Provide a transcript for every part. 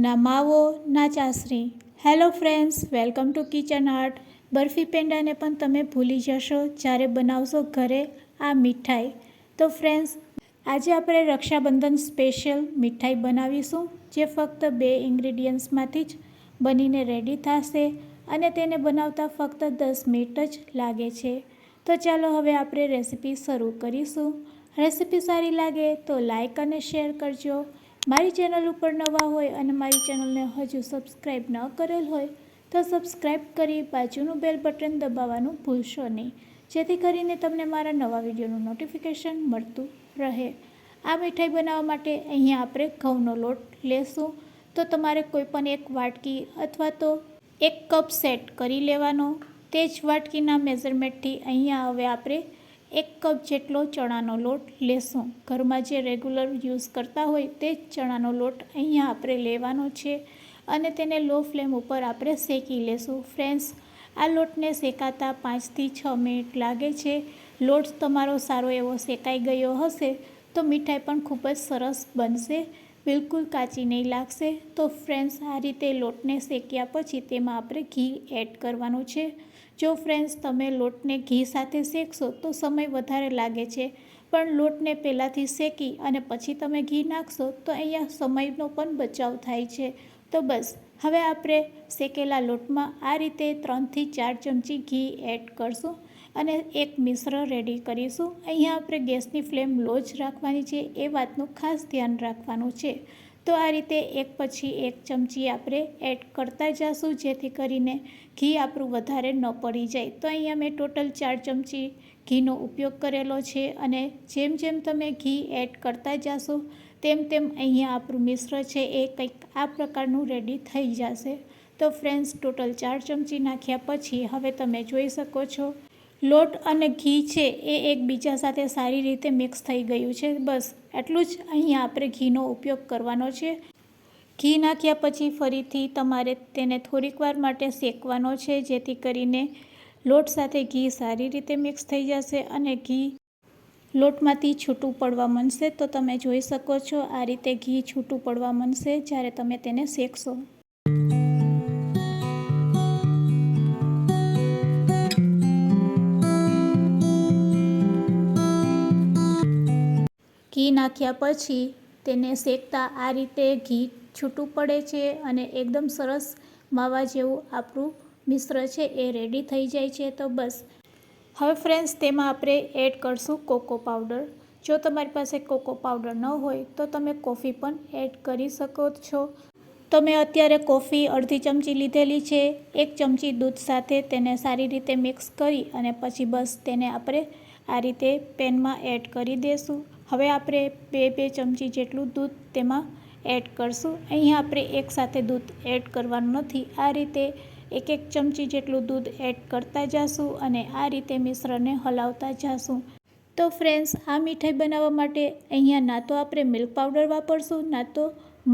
ના માવો ના ચાસણી. Hello friends, welcome to kitchen art. Barfi પેંડાને પણ તમે ભૂલી જશો જ્યારે બનાવશો ઘરે આ મીઠાઈ. તો ફ્રેન્ડ્સ, આજે આપણે રક્ષાબંધન સ્પેશિયલ મીઠાઈ બનાવીશું, જે ફક્ત 2 ઇન્ગ્રીડિયન્ટ્સમાંથી જ બનીને રેડી થશે અને તેને બનાવતા ફક્ત 10 મિનિટ જ લાગે છે. તો ચાલો હવે આપણે રેસીપી શરૂ કરીશું. રેસીપી સારી લાગે તો લાઈક અને શેર કરજો. મારી ચેનલ ઉપર નવા હોય અને મારી ચેનલને હજુ સબસ્ક્રાઈબ ન કરેલ હોય તો સબસ્ક્રાઈબ કરી બાજુનું બેલ બટન દબાવવાનું ભૂલશો નહીં, જેથી કરીને તમને મારા નવા વિડીયોનું નોટિફિકેશન મળતું રહે. આ મીઠાઈ બનાવવા માટે અહીંયા આપણે ઘઉંનો લોટ લેશું. તો તમારે કોઈ પણ એક વાટકી અથવા તો 1 કપ સેટ કરી લેવાનો. તે જ વાટકીના મેઝરમેન્ટથી અહીંયા હવે આપણે 1 કપ જેટલો ચણાનો લોટ લેશું. ઘરમાં જે રેગ્યુલર યુઝ કરતા હોય તે જ ચણાનો લોટ અહીંયા આપણે લેવાનો છે અને તેને લો ફ્લેમ ઉપર આપણે શેકી લેશું. ફ્રેન્ડ્સ, આ લોટને શેકાતા 5 થી 6 મિનિટ લાગે છે. લોટ તમારો સારો એવો શેકાઈ ગયો હશે તો મીઠાઈ પણ ખૂબ જ સરસ બનશે, બિલકુલ કાચી નહીં લાગશે. તો ફ્રેન્ડ્સ, આ રીતે લોટને શેક્યા પછી તેમાં આપણે ઘી એડ કરવાનું છે. જો ફ્રેન્ડ્સ, તમે લોટને ઘી સાથે શેકશો તો સમય વધારે લાગે છે, પણ લોટને પહેલાંથી શેકી અને પછી તમે ઘી નાખશો તો અહીંયા સમયનો પણ બચાવ થાય છે. તો બસ, હવે આપણે શેકેલા લોટમાં આ રીતે 3 થી 4 ચમચી ઘી એડ કરશું અને એક મિશ્ર રેડી કરીશું. અહીંયા આપણે ગેસની ફ્લેમ લો જ રાખવાની છે, એ વાતનું ખાસ ધ્યાન રાખવાનું છે. તો આ રીતે એક પછી એક ચમચી આપણે એડ કરતા જઈશું, જેથી કરીને ઘી આપણું વધારે ન પડી જાય. તો અહીંયા મેં ટોટલ 4 ચમચી ઘીનો ઉપયોગ કરેલો છે અને જેમ જેમ તમે ઘી એડ કરતા જશો તેમ તેમ અહીંયા આપણું મિશ્ર છે એ કંઈક આ પ્રકારનું રેડી થઈ જશે. તો ફ્રેન્ડ્સ, ટોટલ 4 ચમચી નાખ્યા પછી હવે તમે જોઈ શકો છો લોટ અને ઘી છે એ એકબીજા સાથે સારી રીતે મિક્સ થઈ ગયું છે. બસ એટલું જ અહીંયા આપણે ઘીનો ઉપયોગ કરવાનો છે. ઘી નાખ્યા પછી ફરીથી તમારે તેને થોડીક વાર માટે શેકવાનો છે, જેથી કરીને લોટ સાથે ઘી સારી રીતે મિક્સ થઈ જશે અને ઘી લોટમાંથી છૂટું પડવા માંડશે. તો તમે જોઈ શકો છો આ રીતે ઘી છૂટું પડવા માંડશે જ્યારે તમે તેને શેકશો. ઘી નાખ્યા પછી તેને શેકતા આ રીતે ઘી છૂટું પડે છે અને એકદમ સરસ માવા જેવું આપણું મિશ્ર છે એ રેડી થઈ જાય છે. તો બસ હવે ફ્રેન્ડ્સ, તેમાં આપણે એડ કરશું કોકો પાવડર. જો તમારી પાસે કોકો પાવડર ન હોય તો તમે કોફી પણ એડ કરી શકો છો. તો મેં અત્યારે કોફી અડધી ચમચી લીધેલી છે. 1 ચમચી દૂધ સાથે તેને સારી રીતે મિક્સ કરી અને પછી બસ તેને આપણે આ રીતે પેનમાં એડ કરી દઈશું. હવે આપણે 2 ચમચી જેટલું દૂધ તેમાં એડ કરશું. અહીંયા આપણે એકસાથે દૂધ એડ કરવાનું નથી, આ રીતે 1 ચમચી જેટલું દૂધ એડ કરતા જઈશું અને આ રીતે મિશ્રણને હલાવતા જઈશું. તો ફ્રેન્ડ્સ, આ મીઠાઈ બનાવવા માટે અહીંયા ના તો આપણે મિલ્ક પાવડર વાપરશું ના તો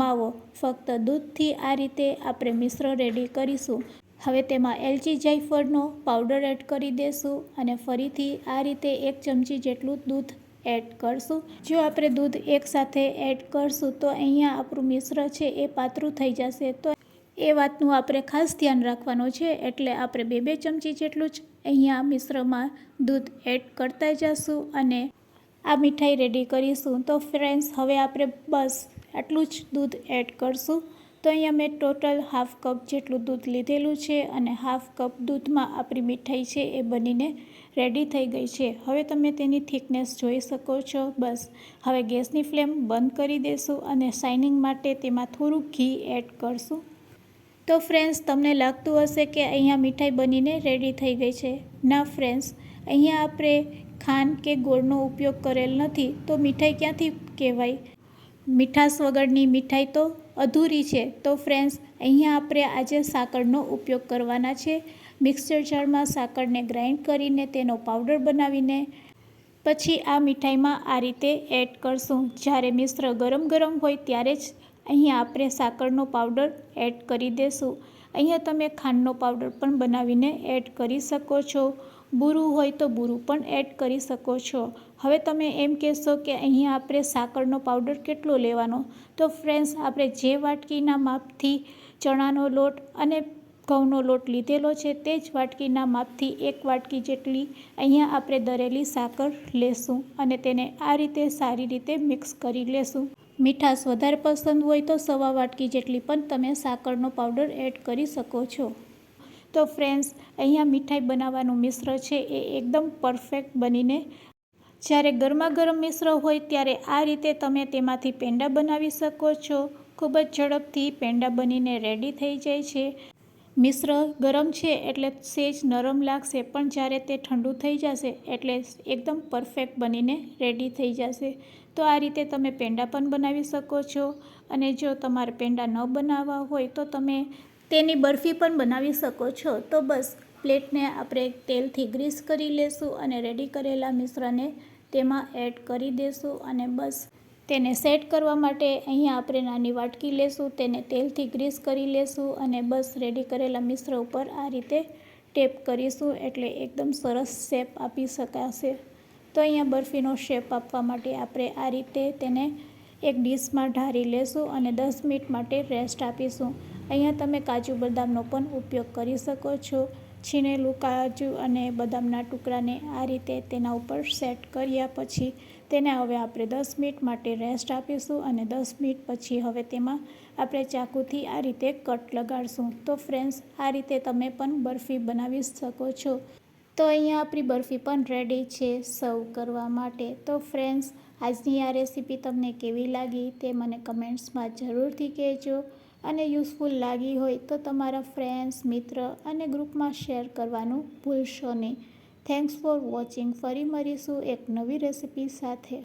માવો, ફક્ત દૂધથી આ રીતે આપણે મિશ્ર રેડી કરીશું. હવે તેમાં એલચી જાયફળનો પાવડર એડ કરી દઈશું અને ફરીથી આ રીતે 1 ચમચી જેટલું દૂધ એડ કરશું. જો આપણે દૂધ એકસાથે એડ કરશું તો અહીંયા આપણું મિશ્ર છે એ પાતળું થઈ જશે. તો એ વાતનું આપણે ખાસ ધ્યાન રાખવાનું છે, એટલે આપણે 2 ચમચી જેટલું જ અહીંયા મિશ્રમાં દૂધ એડ કરતા જઈશું અને આ મીઠાઈ રેડી કરીશું. તો ફ્રેન્ડ્સ, હવે આપણે બસ આટલું જ દૂધ એડ કરશું. તો અહીંયા મેં ટોટલ ½ કપ જેટલું દૂધ લીધેલું છે અને ½ કપ દૂધમાં આપણી મીઠાઈ છે એ બનીને રેડી થઈ ગઈ છે. હવે તમે તેની થિકનેસ જોઈ શકો છો. બસ હવે ગેસની ફ્લેમ બંધ કરી દઈશું અને શાઇનિંગ માટે તેમાં થોડું ઘી એડ કરશું. તો ફ્રેન્ડ્સ, તમને લાગતું હશે કે અહીંયા મીઠાઈ બનીને રેડી થઈ ગઈ છે. ના ફ્રેન્ડ્સ, અહીંયા આપણે ખાંડ કે ગોળનો ઉપયોગ કરેલ નથી, તો મીઠાઈ ક્યાંથી કહેવાય? મીઠાશ વગરની મીઠાઈ તો અધૂરી છે. તો ફ્રેન્ડ્સ, અહીંયા આપણે આજે સાકરનો ઉપયોગ કરવાના છે. મિક્સર જારમાં સાકરને ગ્રાઇન્ડ કરીને તેનો પાવડર બનાવીને પછી આ મીઠાઈમાં આ રીતે એડ કરશું. જ્યારે મિશ્ર ગરમ ગરમ હોય ત્યારે જ અહીંયા આપણે સાકરનો પાવડર એડ કરી દઈશું. અહીંયા તમે ખાંડનો પાવડર પણ બનાવીને એડ કરી શકો છો. બુરું હોય તો બુરું પણ એડ કરી શકો છો. હવે તમે એમ કહેશો કે અહીંયા આપણે સાકરનો પાવડર કેટલો લેવાનો? તો ફ્રેન્ડ્સ, આપણે જે વાટકીના માપથી ચણાનો લોટ અને ઘઉંનો લોટ લીધેલો છે તે જ વાટકીના માપથી 1 વાટકી જેટલી અહીંયા આપણે દળેલી સાકર લેશું અને તેને આ રીતે સારી રીતે મિક્સ કરી લેશું. મીઠાશ વધારે પસંદ હોય તો 1.25 વાટકી જેટલી પણ તમે સાકરનો પાવડર એડ કરી શકો છો. તો ફ્રેન્ડ્સ, અહીંયા મીઠાઈ બનાવવાનું મિશ્ર છે એ એકદમ પરફેક્ટ બનીને જ્યારે ગરમા ગરમ મિશ્ર હોય ત્યારે આ રીતે તમે તેમાંથી પેંડા બનાવી શકો છો. ખૂબ જ ઝડપથી પેંડા બનીને રેડી થઈ જાય છે. મિશ્ર ગરમ છે એટલે સેજ નરમ લાગશે, પણ જ્યારે તે ઠંડુ થઈ જશે એટલે એકદમ પરફેક્ટ બનીને રેડી થઈ જશે. તો આ રીતે તમે પેંડા પણ બનાવી શકો છો. અને જો તમારે પેંડા ન બનાવવા હોય તો તમે તેની બરફી પણ બનાવી શકો છો. તો બસ પ્લેટને આપણે તેલથી ગ્રીસ કરી લેશું અને રેડી કરેલા મિશ્રને તેમાં એડ કરી દેશું અને બસ તેને સેટ કરવા માટે અહીંયા આપણે નાની વાટકી લેશું, તેને તેલથી ગ્રીસ કરી લેશું અને બસ રેડી કરેલા મિશ્ર ઉપર આ રીતે ટેપ કરીશું એટલે એકદમ સરસ શેપ આપી શકાશે. તો અહીંયા બરફીનો શેપ આપવા માટે આપણે આ રીતે તેને એક ડીશમાં ઢારી લેશું અને 10 મિનિટ માટે રેસ્ટ આપીશું. અહીંયા તમે કાજુ બદામનો પણ ઉપયોગ કરી શકો છો. છીણેલું કાજુ અને બદામના ટુકડાને આ રીતે તેના ઉપર સેટ કર્યા પછી તેને હવે આપણે 10 મિનિટ માટે રેસ્ટ આપીશું અને 10 મિનિટ પછી હવે તેમાં આપણે ચાકુથી આ રીતે કટ લગાડશું. તો ફ્રેન્ડ્સ, આ રીતે તમે પણ બરફી બનાવી શકો છો. તો અહીંયા આપણી બરફી પણ રેડી છે સર્વ કરવા માટે. તો ફ્રેન્ડ્સ, આજની આ રેસીપી તમને કેવી લાગી તે મને કમેન્ટ્સમાં જરૂરથી કહેજો અને યુઝફુલ લાગી હોય તો તમારા ફ્રેન્ડ્સ, મિત્ર અને ગ્રુપમાં શેર કરવાનું ભૂલશો નહીં. Thanks for watching. ફરી મળીશું એક નવી રેસીપી સાથે.